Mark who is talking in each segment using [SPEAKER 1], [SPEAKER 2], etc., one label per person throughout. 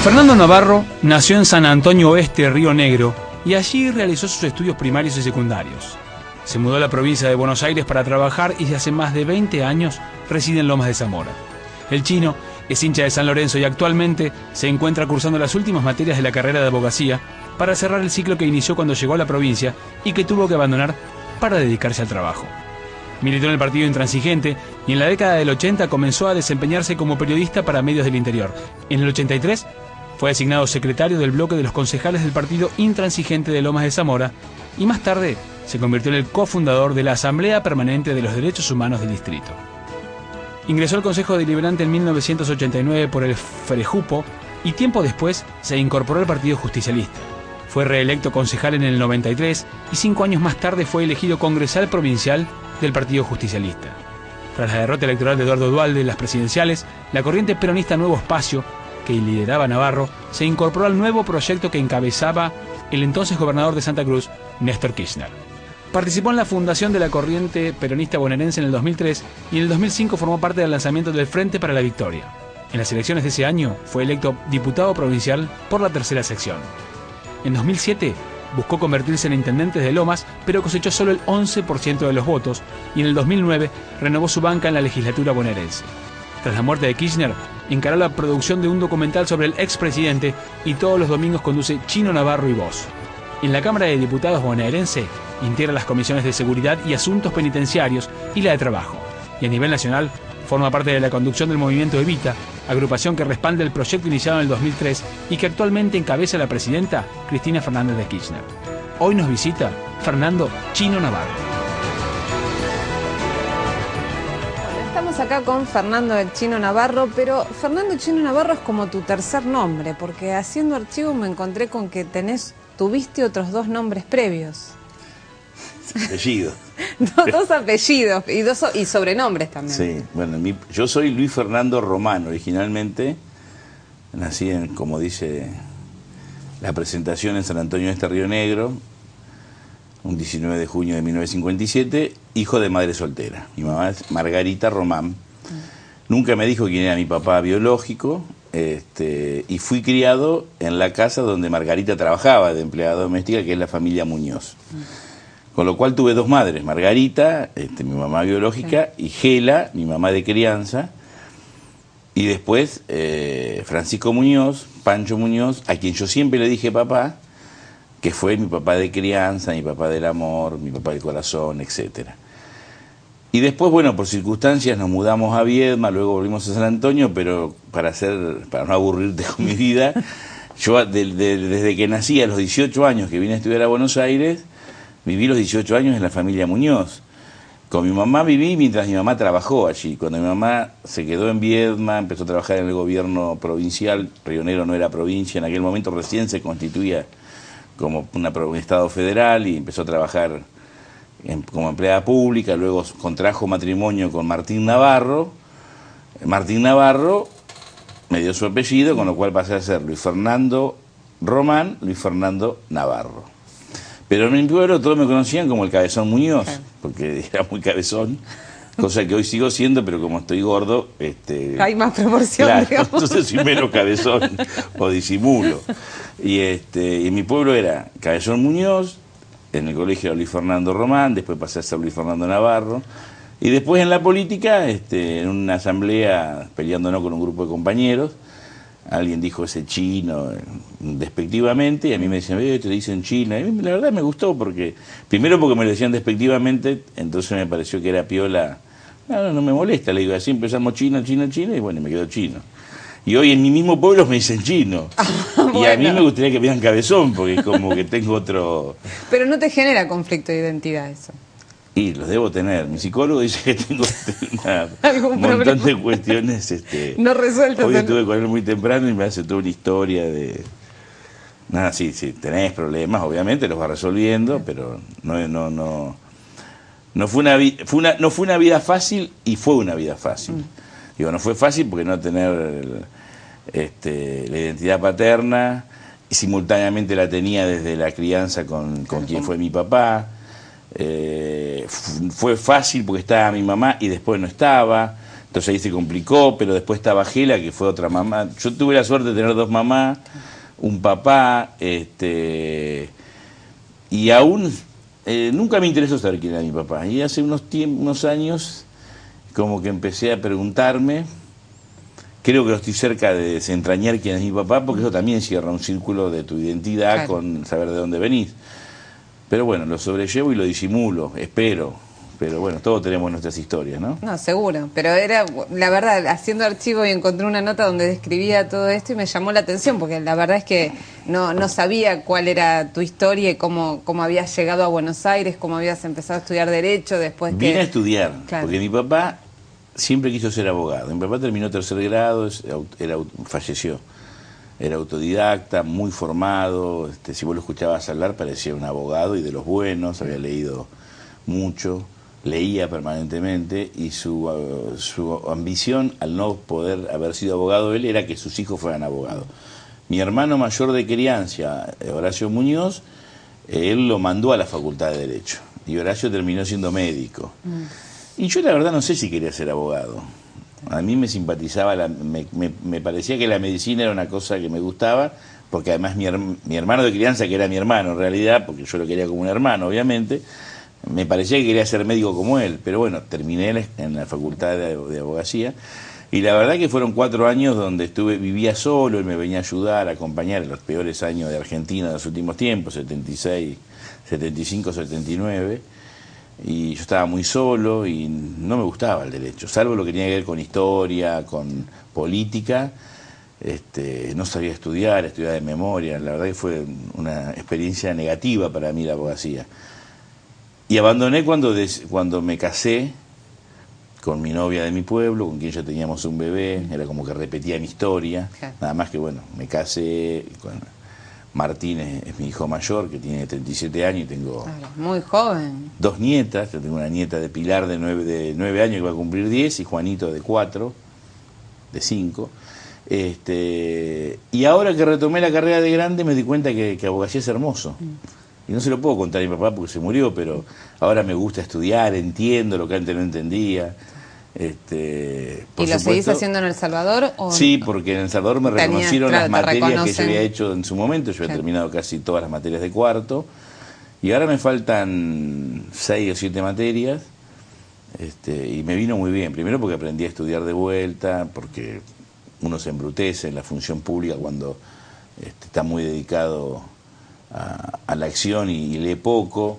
[SPEAKER 1] Fernando Navarro nació en San Antonio Oeste, Río Negro, y allí realizó sus estudios primarios y secundarios. Se mudó a la provincia de Buenos Aires para trabajar y hace más de 20 años reside en Lomas de Zamora. El chino es hincha de San Lorenzo y actualmente se encuentra cursando las últimas materias de la carrera de abogacía para cerrar el ciclo que inició cuando llegó a la provincia y que tuvo que abandonar para dedicarse al trabajo. Militó en el Partido Intransigente y en la década del 80 comenzó a desempeñarse como periodista para medios del interior. En el 83 fue designado secretario del bloque de los concejales del Partido Intransigente de Lomas de Zamora y más tarde se convirtió en el cofundador de la Asamblea Permanente de los Derechos Humanos del distrito. Ingresó al Consejo Deliberante en 1989 por el Frejupo y tiempo después se incorporó al Partido Justicialista. Fue reelecto concejal en el 93 y 5 años más tarde fue elegido congresal provincial del Partido Justicialista. Tras la derrota electoral de Eduardo Duhalde en las presidenciales, la corriente peronista Nuevo Espacio, que lideraba Navarro, se incorporó al nuevo proyecto que encabezaba el entonces gobernador de Santa Cruz, Néstor Kirchner. Participó en la fundación de la corriente peronista bonaerense en el 2003 y en el 2005 formó parte del lanzamiento del Frente para la Victoria. En las elecciones de ese año fue electo diputado provincial por la tercera sección. En 2007 buscó convertirse en intendente de Lomas, pero cosechó solo el 11% de los votos y en el 2009 renovó su banca en la legislatura bonaerense. Tras la muerte de Kirchner, encaró la producción de un documental sobre el expresidente y todos los domingos conduce Chino Navarro y Voz. En la Cámara de Diputados bonaerense integra las comisiones de Seguridad y Asuntos Penitenciarios y la de Trabajo. Y a nivel nacional forma parte de la conducción del movimiento Evita, agrupación que respalda el proyecto iniciado en el 2003 y que actualmente encabeza la presidenta Cristina Fernández de Kirchner. Hoy nos visita Fernando Chino Navarro.
[SPEAKER 2] Estamos acá con Fernando el Chino Navarro, pero Fernando Chino Navarro es como tu tercer nombre, porque haciendo archivo me encontré con que tuviste otros 2 nombres previos.
[SPEAKER 3] Apellidos.
[SPEAKER 2] Dos apellidos y sobrenombres también.
[SPEAKER 3] Sí, bueno, yo soy Luis Fernando Román, originalmente. Nací como dice la presentación, en San Antonio Este, Río Negro, un 19 de junio de 1957, hijo de madre soltera. Mi mamá es Margarita Román. Nunca me dijo quién era mi papá biológico, y fui criado en la casa donde Margarita trabajaba de empleada doméstica, que es la familia Muñoz. Con lo cual tuve 2 madres, Margarita, mi mamá biológica, y Gela, mi mamá de crianza, y después Francisco Muñoz, Pancho Muñoz, a quien yo siempre le dije papá, que fue mi papá de crianza, mi papá del amor, mi papá del corazón, etc. Y después, bueno, por circunstancias nos mudamos a Viedma, luego volvimos a San Antonio, pero para no aburrirte con mi vida, yo desde que nací a los 18 años que vine a estudiar a Buenos Aires, viví los 18 años en la familia Muñoz. Con mi mamá viví mientras mi mamá trabajó allí. Cuando mi mamá se quedó en Viedma, empezó a trabajar en el gobierno provincial, Río Negro no era provincia, en aquel momento recién se constituía como un estado federal y empezó a trabajar como empleada pública, luego contrajo matrimonio con Martín Navarro. Martín Navarro me dio su apellido, con lo cual pasé a ser Luis Fernando Román, Luis Fernando Navarro. Pero en mi pueblo todos me conocían como el Cabezón Muñoz, porque era muy cabezón, cosa que hoy sigo siendo, pero como estoy gordo...
[SPEAKER 2] hay más proporción,
[SPEAKER 3] claro,
[SPEAKER 2] digamos.
[SPEAKER 3] entonces soy menos cabezón o disimulo. Y en mi pueblo era Cabezón Muñoz, en el colegio era Luis Fernando Román, después pasé a ser Luis Fernando Navarro, y después en la política, en una asamblea, peleándonos con un grupo de compañeros, alguien dijo ese chino despectivamente, y a mí me decían, te dicen chino. Y a mí, la verdad me gustó, primero porque me lo decían despectivamente, entonces me pareció que era piola. No me molesta, le digo, así empezamos chino, y bueno, me quedó chino. Y hoy en mi mismo pueblo me dicen chino.
[SPEAKER 2] Bueno.
[SPEAKER 3] Y a mí me gustaría que me digan cabezón, porque es como que tengo otro...
[SPEAKER 2] Pero no te genera conflicto de identidad eso.
[SPEAKER 3] Y los debo tener. Mi psicólogo dice que tengo un montón
[SPEAKER 2] problema?
[SPEAKER 3] de cuestiones.
[SPEAKER 2] No resueltas.
[SPEAKER 3] Hoy estuve con él muy temprano y me hace toda una historia de... Nada, sí, tenés problemas, obviamente, los va resolviendo, pero no fue una vida fácil y fue una vida fácil. Digo, no fue fácil porque no tener la identidad paterna, y simultáneamente la tenía desde la crianza con quien fue mi papá. Fue fácil porque estaba mi mamá y después no estaba, Entonces ahí se complicó, pero después estaba Gela, que fue otra mamá. Yo tuve la suerte de tener dos mamás, un papá, y aún nunca me interesó saber quién era mi papá. Y hace unos años como que empecé a preguntarme. Creo que estoy cerca de desentrañar quién es mi papá, porque eso también cierra un círculo de tu identidad, claro, con saber de dónde venís. Pero bueno, lo sobrellevo y lo disimulo, espero. Pero bueno, todos tenemos nuestras historias, ¿no?
[SPEAKER 2] No, seguro. Pero era, la verdad, haciendo archivo y encontré una nota donde describía todo esto y me llamó la atención, porque la verdad es que no sabía cuál era tu historia y cómo habías llegado a Buenos Aires, cómo habías empezado a estudiar Derecho después que...
[SPEAKER 3] Vine a estudiar,
[SPEAKER 2] claro,
[SPEAKER 3] porque mi papá siempre quiso ser abogado. Mi papá terminó tercer grado, falleció. Era autodidacta, muy formado. Si vos lo escuchabas hablar parecía un abogado y de los buenos, había leído mucho. Leía permanentemente y su ambición al no poder haber sido abogado él era que sus hijos fueran abogados. Mi hermano mayor de crianza, Horacio Muñoz, él lo mandó a la Facultad de Derecho y Horacio terminó siendo médico. Y yo la verdad no sé si quería ser abogado. A mí me simpatizaba, me parecía que la medicina era una cosa que me gustaba, porque además mi hermano de crianza, que era mi hermano en realidad, porque yo lo quería como un hermano obviamente, me parecía que quería ser médico como él, pero bueno, terminé en la facultad de abogacía y la verdad que fueron 4 años donde vivía solo, él me venía a ayudar, a acompañar en los peores años de Argentina de los últimos tiempos, 76, 75, 79, y yo estaba muy solo y no me gustaba el derecho, salvo lo que tenía que ver con historia, con política. No sabía estudiar de memoria, la verdad que fue una experiencia negativa para mí la abogacía. Y abandoné cuando me casé con mi novia de mi pueblo, con quien ya teníamos un bebé, era como que repetía mi historia, claro, nada más que bueno, me casé con Martín, es mi hijo mayor, que tiene 37 años y tengo...
[SPEAKER 2] Claro, muy joven.
[SPEAKER 3] 2 nietas, yo tengo una nieta de Pilar de 9 años que va a cumplir 10 y Juanito de 4, de 5. Y ahora que retomé la carrera de grande me di cuenta que abogacía es hermoso. Y no se lo puedo contar a mi papá porque se murió, pero ahora me gusta estudiar, entiendo lo que antes no entendía.
[SPEAKER 2] ¿Y lo seguís haciendo en El Salvador? ¿O?
[SPEAKER 3] Sí, porque en El Salvador me reconocieron las materias que yo había hecho en su momento. Yo había terminado casi todas las materias de cuarto. Y ahora me faltan 6 o 7 materias. Y me vino muy bien. Primero porque aprendí a estudiar de vuelta, porque uno se embrutece en la función pública cuando está muy dedicado a la acción y lee poco,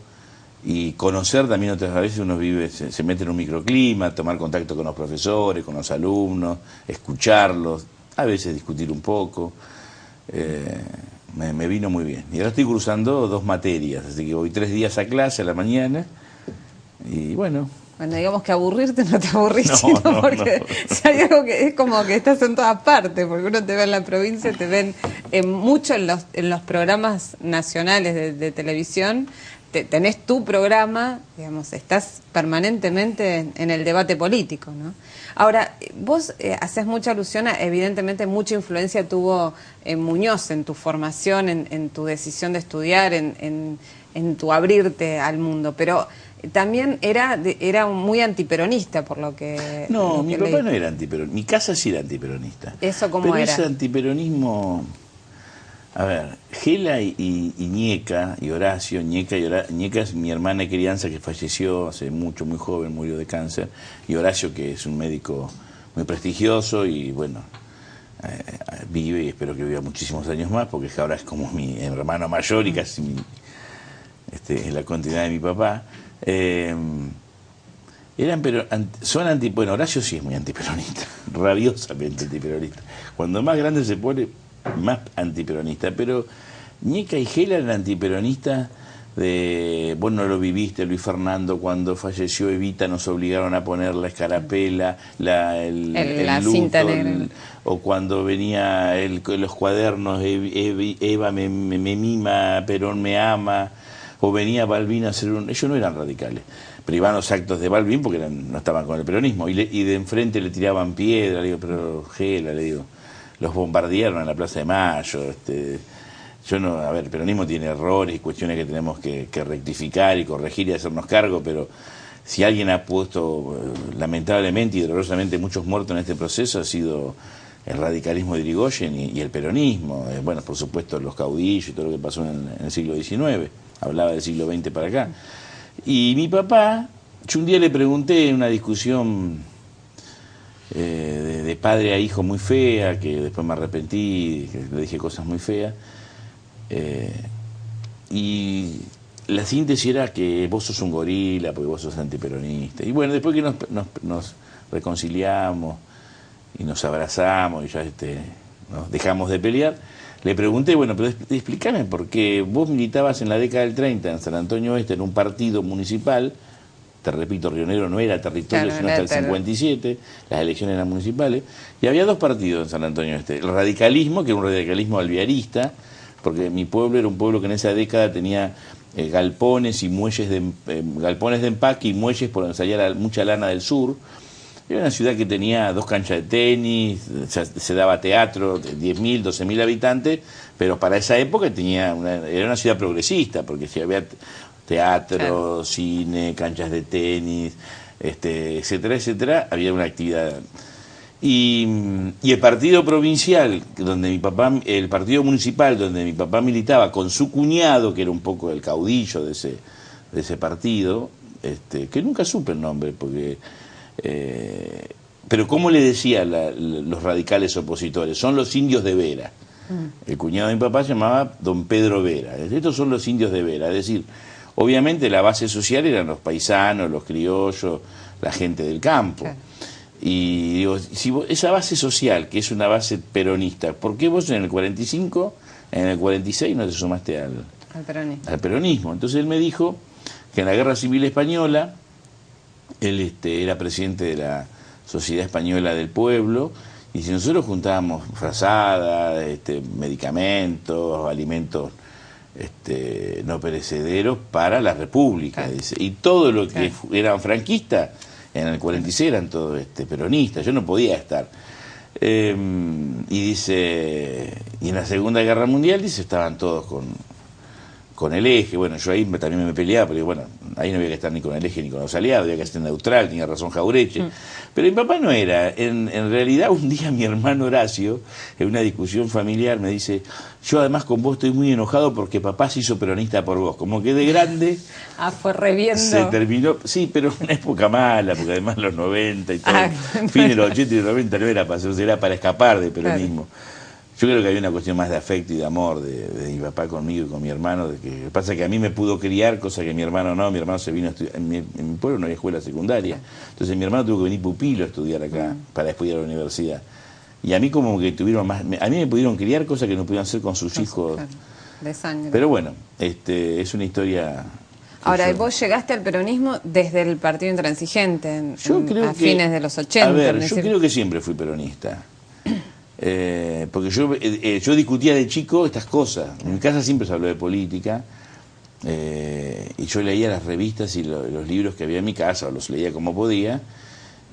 [SPEAKER 3] y conocer también otras veces uno se mete en un microclima, tomar contacto con los profesores, con los alumnos, escucharlos, a veces discutir un poco. Me vino muy bien. Y ahora estoy cursando 2 materias, así que voy 3 días a clase a la mañana y bueno.
[SPEAKER 2] Bueno, digamos que aburrirte no te aburrís, no, porque si hay algo que es como que estás en todas partes, porque uno te ve en la provincia, te ven mucho en los programas nacionales de televisión, tenés tu programa, digamos, estás permanentemente en el debate político, ¿no? Ahora, vos haces mucha alusión evidentemente mucha influencia tuvo Muñoz en tu formación, en tu decisión de estudiar, en tu abrirte al mundo, pero también era muy antiperonista, por lo que...
[SPEAKER 3] No, mi papá no era antiperonista, mi casa sí era antiperonista.
[SPEAKER 2] ¿Eso cómo era?
[SPEAKER 3] Pero ese antiperonismo... A ver, Gela y Ñeca y Horacio, Ñeca es mi hermana de crianza que falleció hace mucho, muy joven, murió de cáncer, y Horacio, que es un médico muy prestigioso y bueno, vive y espero que viva muchísimos años más, porque ahora es como mi hermano mayor y casi es la continuidad de mi papá. Bueno, Horacio sí es muy antiperonista, rabiosamente antiperonista. Cuando más grande se pone, más antiperonista, pero Ñeca y Gela eran antiperonistas vos no lo viviste, Luis Fernando, cuando falleció Evita nos obligaron a poner la escarapela, el luto,
[SPEAKER 2] cinta negra.
[SPEAKER 3] O cuando venía los cuadernos, Eva me mima, Perón me ama, o venía Balbín a hacer ellos no eran radicales, pero iban los actos de Balbín porque no estaban con el peronismo, y de enfrente le tiraban piedra, le digo, pero Gela, le digo, los bombardearon en la Plaza de Mayo, yo no, a ver, el peronismo tiene errores y cuestiones que tenemos que rectificar y corregir y hacernos cargo, pero si alguien ha puesto lamentablemente y dolorosamente muchos muertos en este proceso, ha sido el radicalismo de Irigoyen y el peronismo. Bueno, por supuesto los caudillos y todo lo que pasó en el siglo XIX, hablaba del siglo XX para acá. Y mi papá, yo un día le pregunté en una discusión de padre a hijo muy fea, que después me arrepentí, que le dije cosas muy feas, y la síntesis era que vos sos un gorila porque vos sos antiperonista. Y bueno, después que nos reconciliamos y nos abrazamos y ya nos dejamos de pelear, le pregunté, bueno, pero explícame, porque vos militabas en la década del 30 en San Antonio Oeste en un partido municipal, te repito, Río Negro no era territorio,
[SPEAKER 2] claro,
[SPEAKER 3] sino hasta el 57, las elecciones eran municipales, y había dos partidos en San Antonio Oeste, el radicalismo, que era un radicalismo alvearista, porque mi pueblo era un pueblo que en esa década tenía galpones y muelles galpones de empaque y muelles por donde salía mucha lana del sur. Era una ciudad que tenía 2 canchas de tenis, se daba teatro, 10.000, 12.000 habitantes, pero para esa época era una ciudad progresista, porque si había teatro, claro, cine, canchas de tenis, etcétera, etcétera, había una actividad. Y el partido provincial, el partido municipal donde mi papá militaba con su cuñado, que era un poco el caudillo de ese partido, que nunca supe el nombre, porque pero ¿cómo le decían los radicales opositores? Son los indios de Vera. El cuñado de mi papá se llamaba don Pedro Vera. Estos son los indios de Vera, es decir, obviamente la base social eran los paisanos, los criollos, la gente del campo. Claro. Y digo, si esa base social, que es una base peronista, ¿por qué vos en el 45, en el 46 no te sumaste al peronismo? Entonces él me dijo que en la Guerra Civil Española, él era presidente de la Sociedad Española del Pueblo, y si nosotros juntábamos frazadas, medicamentos, alimentos no perecederos para la República, claro, dice, y todo lo que eran franquistas, en el 46 eran todos peronistas, yo no podía estar. Y dice, y en la Segunda Guerra Mundial, dice, estaban todos con el eje. Bueno, yo ahí también me peleaba, porque bueno, ahí no había que estar ni con el eje ni con los aliados, había que ser neutral, tenía razón Jaureche. Pero mi papá no era. En realidad, un día mi hermano Horacio, en una discusión familiar, me dice, yo además con vos estoy muy enojado porque papá se hizo peronista por vos. Como que de grande...
[SPEAKER 2] fue reviendo.
[SPEAKER 3] Se terminó, sí, pero una época mala, porque además los 90 y todo, fin de los 80 y los 90 no era para hacerse, era para escapar del peronismo. Claro. Yo creo que había una cuestión más de afecto y de amor de mi papá conmigo y con mi hermano. Que pasa que a mí me pudo criar, cosa que mi hermano no. Mi hermano se vino a estudiar. En mi pueblo no había escuela secundaria. Entonces mi hermano tuvo que venir pupilo a estudiar acá para después ir a la universidad. Y a mí como que tuvieron más... A mí me pudieron criar, cosas que no pudieron hacer con sus hijos. Claro,
[SPEAKER 2] de sangre.
[SPEAKER 3] Pero bueno, es una historia...
[SPEAKER 2] Ahora, vos llegaste al peronismo desde el partido intransigente, a fines de los 80.
[SPEAKER 3] A ver, yo creo que siempre fui peronista. Porque yo discutía de chico estas cosas. En mi casa siempre se habló de política, y yo leía las revistas y los libros que había en mi casa, o los leía como podía,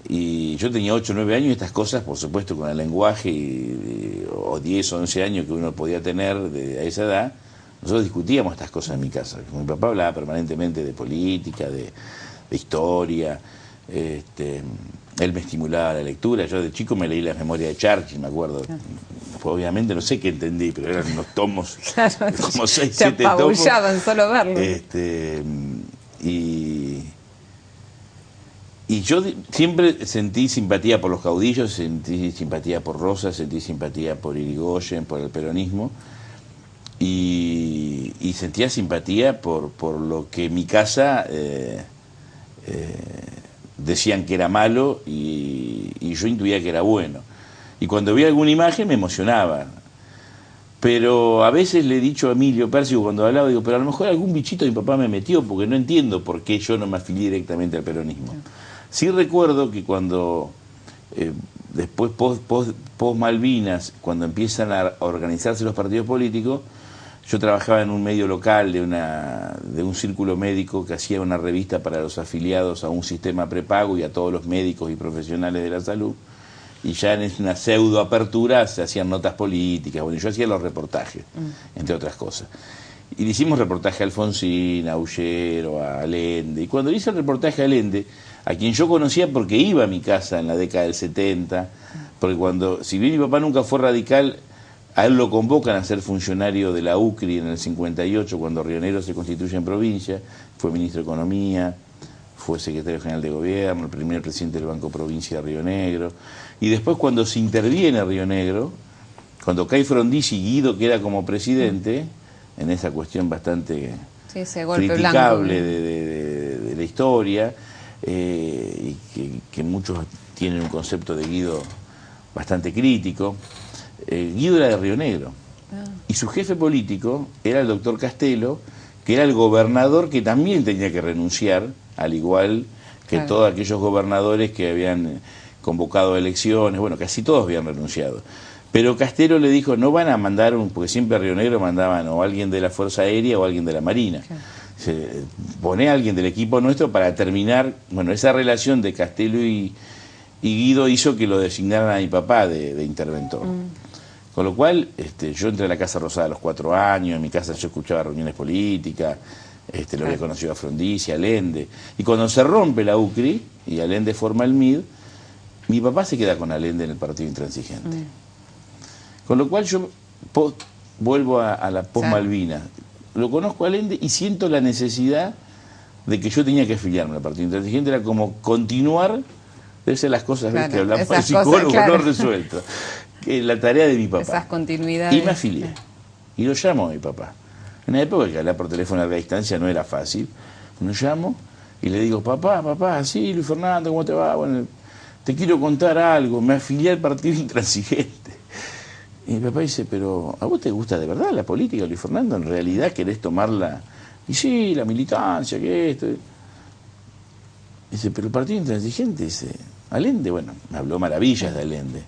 [SPEAKER 3] y yo tenía 8 o 9 años y estas cosas, por supuesto, con el lenguaje, o 10 o 11 años que uno podía tener a esa edad, nosotros discutíamos estas cosas en mi casa. Mi papá hablaba permanentemente de política, de historia, él me estimulaba la lectura. Yo de chico me leí las memorias de Churchill, me acuerdo. Obviamente no sé qué entendí, pero eran unos tomos, claro, como 6, 7 tomos. Se apabullaban
[SPEAKER 2] solo verlo.
[SPEAKER 3] Y yo siempre sentí simpatía por los caudillos, sentí simpatía por Rosas, sentí simpatía por Irigoyen, por el peronismo, y sentía simpatía por lo que en mi casa decían que era malo, y yo intuía que era bueno. Y cuando veía alguna imagen me emocionaba. Pero a veces le he dicho a Emilio Pérsico cuando hablaba, digo, pero a lo mejor algún bichito de mi papá me metió, porque no entiendo por qué yo no me afilié directamente al peronismo. Sí recuerdo que cuando, después post Malvinas, cuando empiezan a organizarse los partidos políticos, yo trabajaba en un medio local de un círculo médico que hacía una revista para los afiliados a un sistema prepago y a todos los médicos y profesionales de la salud. Y ya en una pseudo apertura se hacían notas políticas, bueno, yo hacía los reportajes, entre otras cosas. Y le hicimos reportaje a Alfonsín, a Ullero, a Allende. Y cuando le hice el reportaje a Allende, a quien yo conocía porque iba a mi casa en la década del 70, porque cuando, si bien mi papá nunca fue radical, a él lo convocan a ser funcionario de la UCRI en el 58, cuando Río Negro se constituye en provincia, fue ministro de Economía, fue secretario general de gobierno, el primer presidente del Banco Provincia de Río Negro. Y después cuando se interviene Río Negro, cuando cae Frondizi y Guido queda como presidente, en esa cuestión bastante criticable de la historia, y que muchos tienen un concepto de Guido bastante crítico. Guido era de Río Negro y su jefe político era el doctor Castelo, que era el gobernador que también tenía que renunciar, al igual que todos aquellos gobernadores que habían convocado elecciones. Bueno, casi todos habían renunciado. Pero Castelo le dijo, no van a mandar, porque siempre a Río Negro mandaban o alguien de la Fuerza Aérea o alguien de la Marina. Pone a alguien del equipo nuestro para terminar. Bueno, esa relación de Castelo y Guido hizo que lo designaran a mi papá de interventor. Con lo cual, yo entré a la Casa Rosada a los 4 años, en mi casa yo escuchaba reuniones políticas, lo había conocido a Frondizi, a Allende. Y cuando se rompe la UCRI y Allende forma el MID, mi papá se queda con Allende en el Partido Intransigente. Con lo cual yo vuelvo a la post-Malvinas. Lo conozco a Allende y siento la necesidad de que yo tenía que afiliarme al Partido Intransigente. Era como continuar, debe ser las cosas que hablamos de psicólogo no resuelto. La tarea de mi papá.
[SPEAKER 2] Esas continuidades.
[SPEAKER 3] Y me afilié. Y lo llamo a mi papá. En una época que hablar por teléfono a larga distancia no era fácil. Lo llamo y le digo, papá, sí, Luis Fernando, ¿cómo te va? Bueno, te quiero contar algo. Me afilié al Partido Intransigente. Y mi papá dice, pero ¿a vos te gusta de verdad la política, Luis Fernando? ¿En realidad querés tomarla? Y sí, la militancia, que esto. Dice, pero el Partido Intransigente, dice, Allende, bueno, me habló maravillas de Allende.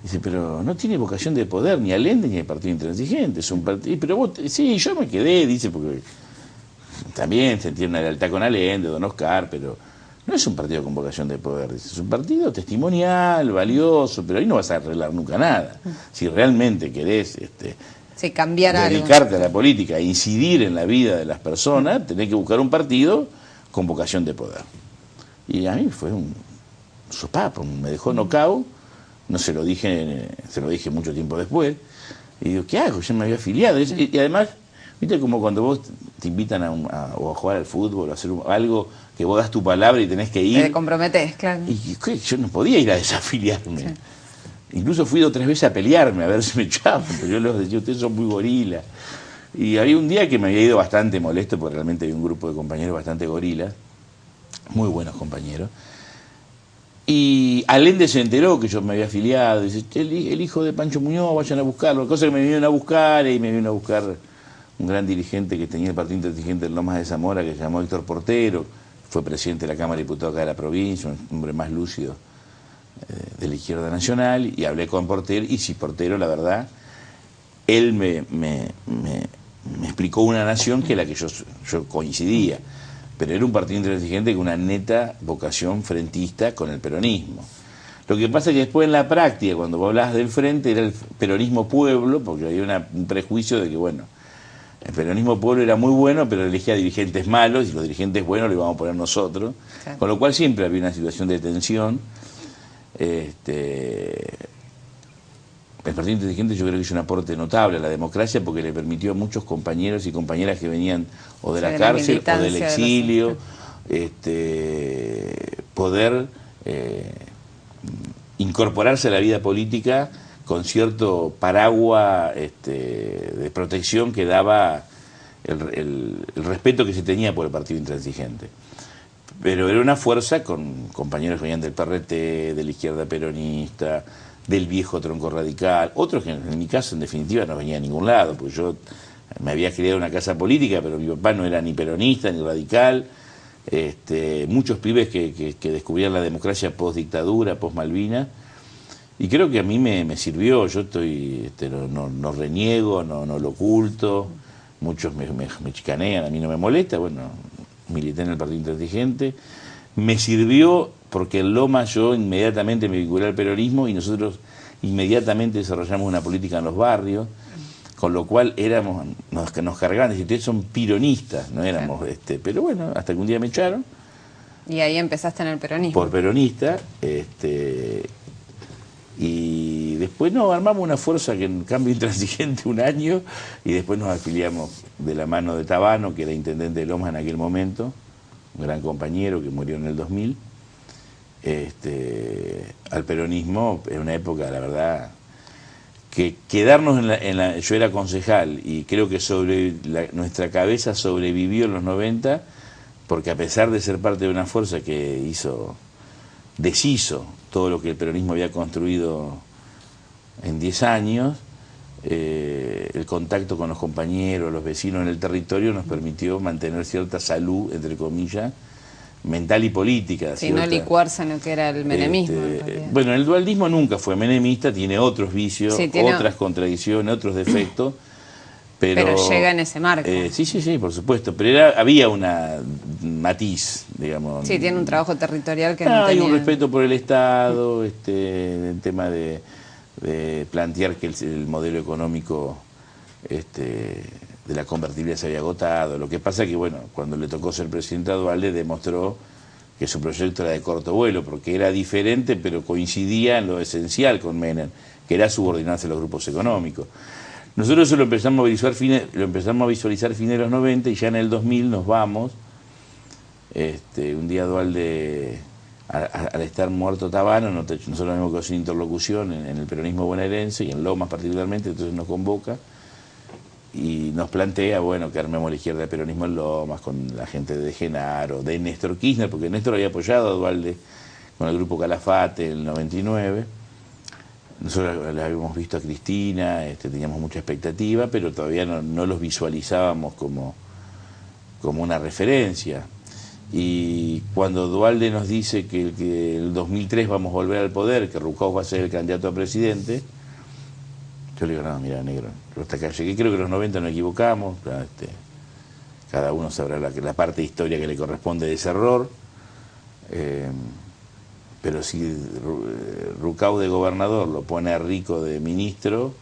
[SPEAKER 3] Dice, pero no tiene vocación de poder ni Allende ni el Partido Intransigente, es un partido. Pero vos, sí, yo me quedé, dice, porque también sentí una lealtad con Allende, Don Oscar, pero no es un partido con vocación de poder, dice, es un partido testimonial, valioso, pero ahí no vas a arreglar nunca nada. Si realmente querés
[SPEAKER 2] cambiar
[SPEAKER 3] dedicarte a la política e incidir en la vida de las personas, tenés que buscar un partido con vocación de poder. Y a mí fue un sopapo, me dejó knockout. No se lo dije, se lo dije mucho tiempo después. Y digo, ¿qué hago? Yo me había afiliado. Y además, viste como cuando vos te invitan a jugar al fútbol, o a hacer algo que vos das tu palabra y tenés que ir.
[SPEAKER 2] Te comprometés, claro.
[SPEAKER 3] Y yo no podía ir a desafiliarme. Sí. Incluso fui 2 o 3 veces a pelearme, a ver si me echaban. Pero yo les decía, ustedes son muy gorilas. Y había un día que me había ido bastante molesto, porque realmente había un grupo de compañeros bastante gorilas, muy buenos compañeros. Y Allende se enteró que yo me había afiliado, dice, el hijo de Pancho Muñoz, vayan a buscarlo, cosa que me vinieron a buscar, y me vino a buscar un gran dirigente que tenía el Partido Intransigente en Lomas de Zamora, que se llamó Héctor Portero, fue presidente de la Cámara de Diputados acá de la provincia, un hombre más lúcido de la izquierda nacional, y hablé con Portero, y si Portero, la verdad, él me explicó una nación que la que yo coincidía. Pero era un partido intransigente con una neta vocación frentista con el peronismo. Lo que pasa es que después en la práctica, cuando vos hablabas del frente, era el peronismo pueblo, porque había un prejuicio de que, bueno, el peronismo pueblo era muy bueno, pero elegía dirigentes malos, y los dirigentes buenos lo íbamos a poner nosotros, claro. Con lo cual siempre había una situación de tensión. El Partido Intransigente yo creo que hizo un aporte notable a la democracia porque le permitió a muchos compañeros y compañeras que venían o de la cárcel o del exilio poder incorporarse a la vida política con cierto paraguas de protección que daba el respeto que se tenía por el Partido Intransigente. Pero era una fuerza con compañeros que venían del PRT, de la izquierda peronista, del viejo tronco radical, otros que en mi caso en definitiva no venía a ningún lado, porque yo me había criado en una casa política, pero mi papá no era ni peronista ni radical, muchos pibes que descubrían la democracia post-dictadura, post-Malvinas, y creo que a mí me sirvió. Yo no reniego, no lo oculto, muchos me chicanean, a mí no me molesta, bueno, milité en el Partido Intransigente, me sirvió porque en Loma yo inmediatamente me vinculé al peronismo y nosotros inmediatamente desarrollamos una política en los barrios, con lo cual nos cargaban, decir, ustedes son pironistas, no éramos, pero bueno, hasta que un día me echaron.
[SPEAKER 2] Y ahí empezaste en el peronismo.
[SPEAKER 3] Por peronista, y después armamos una fuerza que en cambio intransigente un año, y después nos afiliamos de la mano de Tabano, que era intendente de Lomas en aquel momento, un gran compañero que murió en el 2000, al peronismo en una época, la verdad, que quedarnos yo era concejal y creo que nuestra cabeza sobrevivió en los 90, porque a pesar de ser parte de una fuerza que deshizo todo lo que el peronismo había construido en 10 años, el contacto con los compañeros, los vecinos en el territorio nos permitió mantener cierta salud, entre comillas, mental y política.
[SPEAKER 2] Sí, no licuarse en lo que era el menemismo.
[SPEAKER 3] Bueno, el dualdismo nunca fue menemista, tiene otros vicios, sí, otras contradicciones, otros defectos. Pero
[SPEAKER 2] llega en ese marco.
[SPEAKER 3] Sí, por supuesto. Pero había una matiz, digamos.
[SPEAKER 2] Sí, tiene un trabajo territorial que no
[SPEAKER 3] hay
[SPEAKER 2] tenía.
[SPEAKER 3] Un respeto por el Estado, el tema de plantear que el modelo económico de la convertibilidad se había agotado. Lo que pasa que, bueno, cuando le tocó ser presidente a Duhalde, demostró que su proyecto era de corto vuelo, porque era diferente, pero coincidía en lo esencial con Menem, que era subordinarse a los grupos económicos. Nosotros eso lo empezamos a visualizar fines de los 90, y ya en el 2000 nos vamos. Un día Duhalde, al estar muerto Tabano, nosotros habíamos quedado sin interlocución en el peronismo bonaerense y en Lomas particularmente, entonces nos convoca y nos plantea, bueno, que armemos la izquierda de peronismo en Lomas con la gente de Genaro, de Néstor Kirchner, porque Néstor había apoyado a Duhalde con el grupo Calafate en el 99. Nosotros la habíamos visto a Cristina, teníamos mucha expectativa, pero todavía no los visualizábamos como una referencia. Y cuando Duhalde nos dice que el 2003 vamos a volver al poder, que Rucauf va a ser el candidato a presidente, yo le digo, no, mira, negro, yo hasta acá llegué, creo que en los 90 nos equivocamos, cada uno sabrá la parte de historia que le corresponde de ese error, pero si Rucauf de gobernador lo pone a Rico de ministro,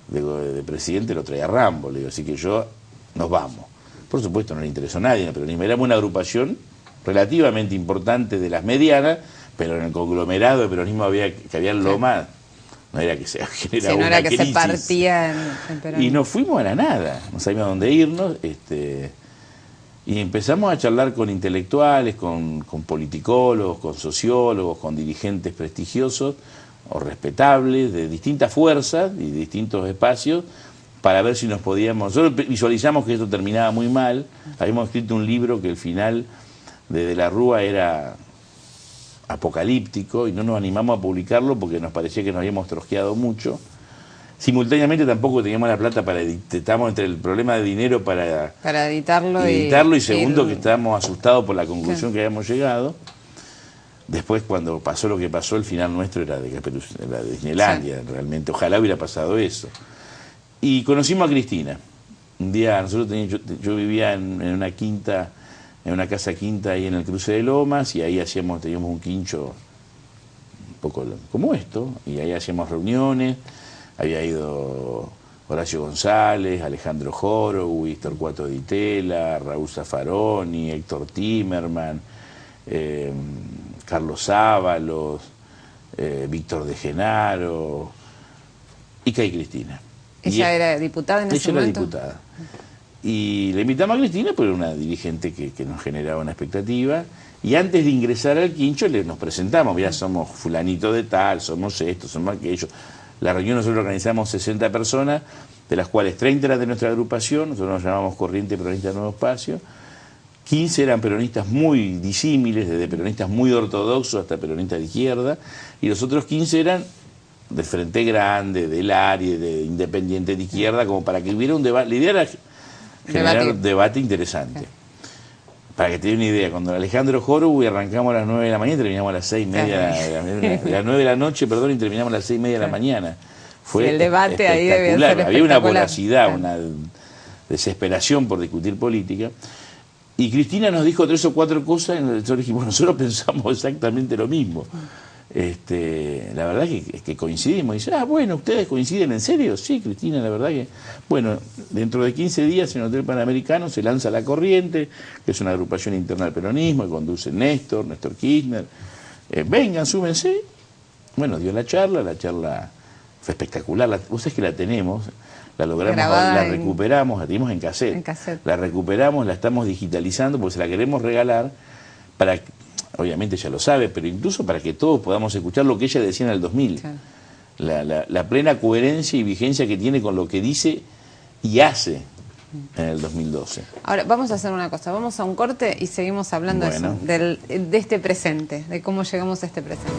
[SPEAKER 3] de presidente, lo trae a Rambo, le digo, así que nos vamos. Por supuesto no le interesó a nadie en el peronismo, éramos una agrupación relativamente importante de las medianas, pero en el conglomerado de peronismo que había en Loma, no era que se generaba
[SPEAKER 2] no
[SPEAKER 3] una
[SPEAKER 2] era que
[SPEAKER 3] crisis.
[SPEAKER 2] Se partía en peronismo.
[SPEAKER 3] Y nos fuimos a la nada, no sabíamos a dónde irnos, y empezamos a charlar con intelectuales, con politicólogos, con sociólogos, con dirigentes prestigiosos o respetables de distintas fuerzas y de distintos espacios, para ver si nos podíamos... Nosotros visualizamos que esto terminaba muy mal. Habíamos escrito un libro que el final de la Rúa era apocalíptico y no nos animamos a publicarlo porque nos parecía que nos habíamos trosqueado mucho. Simultáneamente tampoco teníamos la plata para editar, estábamos entre el problema de dinero para
[SPEAKER 2] editarlo
[SPEAKER 3] y segundo que estábamos asustados por la conclusión que habíamos llegado. Después, cuando pasó lo que pasó, el final nuestro era de Disneylandia, realmente. Ojalá hubiera pasado eso. Y conocimos a Cristina. Un día yo vivía en una quinta, en una casa quinta ahí en el cruce de Lomas, y ahí teníamos un quincho un poco como esto, y ahí hacíamos reuniones. Había ido Horacio González, Alejandro Horowitz, Torcuato Di Tella, Raúl Zaffaroni, Héctor Timerman, Carlos Ábalos, Víctor de Genaro, y Kay Cristina.
[SPEAKER 2] ¿Ella era diputada en ese momento?
[SPEAKER 3] Ella era diputada. Y le invitamos a Cristina, pero era una dirigente que nos generaba una expectativa. Y antes de ingresar al quincho nos presentamos, mirá, somos fulanito de tal, somos esto, somos aquello. La reunión nosotros organizamos 60 personas, de las cuales 30 eran de nuestra agrupación, nosotros nos llamamos Corriente Peronista Nuevo Espacio, 15 eran peronistas muy disímiles, desde peronistas muy ortodoxos hasta peronistas de izquierda, y los otros 15 eran del Frente Grande, del ARI, de Independiente de Izquierda, como para que hubiera un debate. La idea era generar un debate interesante. Para que te dé una idea, cuando Alejandro Horowitz arrancamos a las 9 de la mañana y terminamos a las 6:30, las 9 de la noche, perdón, y terminamos a las 6:30 de la mañana. Fue
[SPEAKER 2] el debate ahí debía ser
[SPEAKER 3] había una voracidad, una desesperación por discutir política. Y Cristina nos dijo 3 o 4 cosas, y nosotros dijimos, nosotros pensamos exactamente lo mismo. La verdad que coincidimos. Y dice, bueno, ¿ustedes coinciden en serio? Sí, Cristina, la verdad que... Bueno, dentro de 15 días en el Hotel Panamericano se lanza La Corriente, que es una agrupación interna del peronismo, que conduce Néstor Kirchner. Vengan, súmense. Bueno, dio la charla fue espectacular. Vos sabés que la tenemos, la logramos, la recuperamos, la tenemos en cassette. La recuperamos, la estamos digitalizando porque se la queremos regalar para... Obviamente ella lo sabe, pero incluso para que todos podamos escuchar lo que ella decía en el 2000. Claro. La plena coherencia y vigencia que tiene con lo que dice y hace en el 2012.
[SPEAKER 2] Ahora, vamos a hacer una cosa, vamos a un corte y seguimos hablando de este presente, de cómo llegamos a este presente.